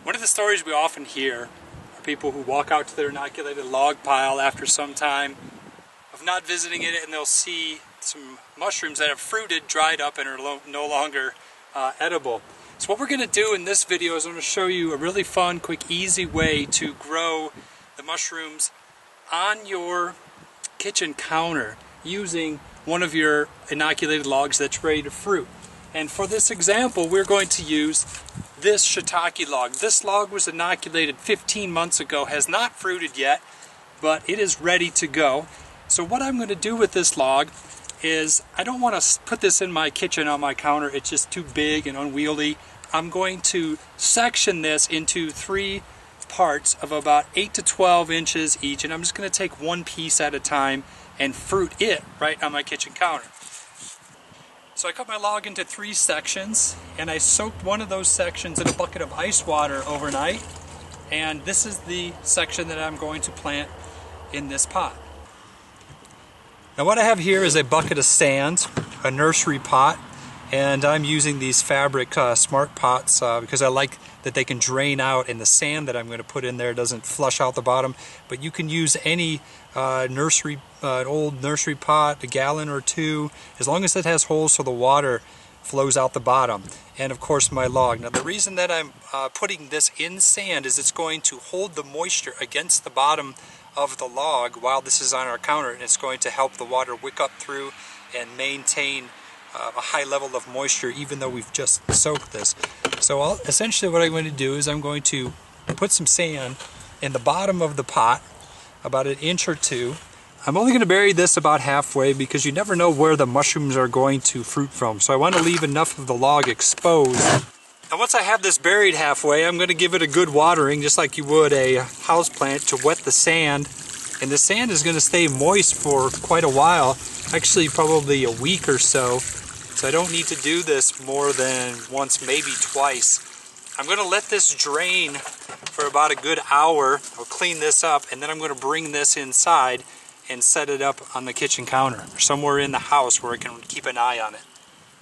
One of the stories we often hear are people who walk out to their inoculated log pile after some time of not visiting it, and they'll see some mushrooms that have fruited, dried up, and are no longer edible. So what we're going to do in this video is I'm going to show you a really fun, quick, easy way to grow the mushrooms on your kitchen counter using one of your inoculated logs that's ready to fruit. And for this example, we're going to use this shiitake log. This log was inoculated 15 months ago, has not fruited yet, but it is ready to go. So what I'm going to do with this log is, I don't want to put this in my kitchen on my counter, it's just too big and unwieldy. I'm going to section this into 3 parts of about 8 to 12 inches each, and I'm just going to take one piece at a time and fruit it right on my kitchen counter. So I cut my log into 3 sections, and I soaked one of those sections in a bucket of ice water overnight, and this is the section that I'm going to plant in this pot. Now what I have here is a bucket of sand, a nursery pot, and I'm using these fabric smart pots because I like that they can drain out, and the sand that I'm going to put in there doesn't flush out the bottom. But you can use any nursery, old nursery pot, a gallon or 2, as long as it has holes so the water flows out the bottom. And of course my log. Now the reason that I'm putting this in sand is it's going to hold the moisture against the bottom of the log while this is on our counter, and it's going to help the water wick up through and maintain a high level of moisture even though we've just soaked this. So essentially what I'm going to do is I'm going to put some sand in the bottom of the pot, about 1 inch or 2. I'm only going to bury this about halfway because you never know where the mushrooms are going to fruit from. So I want to leave enough of the log exposed. And once I have this buried halfway, I'm going to give it a good watering, just like you would a house plant, to wet the sand. And the sand is going to stay moist for quite a while, actually probably a week or so. So I don't need to do this more than once, maybe twice. I'm going to let this drain for about a good hour. I'll clean this up, and then I'm going to bring this inside and set it up on the kitchen counter or somewhere in the house where I can keep an eye on it.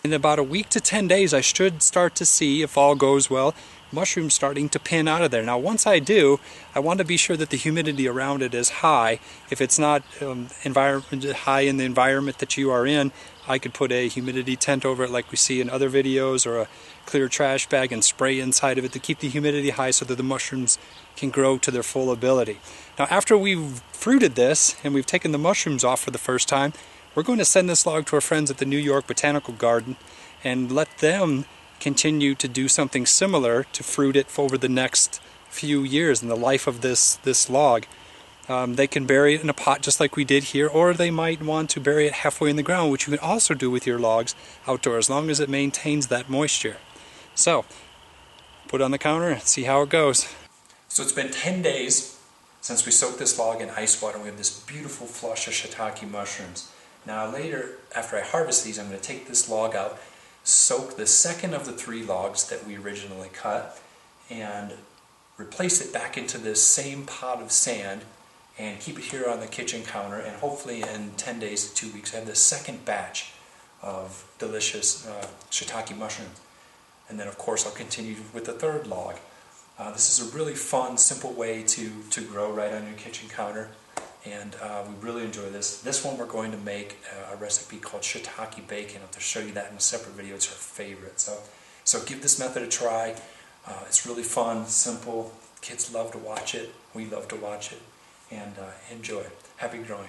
In about a week to 10 days, I should start to see, if all goes well, mushrooms starting to pin out of there. Now once I do, I want to be sure that the humidity around it is high. If it's not high in the environment that you are in, I could put a humidity tent over it like we see in other videos, or a clear trash bag and spray inside of it to keep the humidity high so that the mushrooms can grow to their full ability. Now after we've fruited this and we've taken the mushrooms off for the first time, we're going to send this log to our friends at the New York Botanical Garden and let them continue to do something similar to fruit it over the next few years in the life of this log. They can bury it in a pot just like we did here, or they might want to bury it halfway in the ground, which you can also do with your logs outdoors, as long as it maintains that moisture. So, put it on the counter and see how it goes. So it's been 10 days since we soaked this log in ice water, and we have this beautiful flush of shiitake mushrooms. Now later, after I harvest these, I'm going to take this log out, soak the second of the 3 logs that we originally cut, and replace it back into this same pot of sand, and keep it here on the kitchen counter, and hopefully in 10 days to 2 weeks I have this second batch of delicious shiitake mushrooms. And then of course I'll continue with the 3rd log. This is a really fun, simple way to grow right on your kitchen counter, and we really enjoy this. This one we're going to make a recipe called shiitake bacon. I'll have to show you that in a separate video. It's our favorite. So give this method a try. It's really fun, simple. Kids love to watch it. We love to watch it. And enjoy. Happy growing.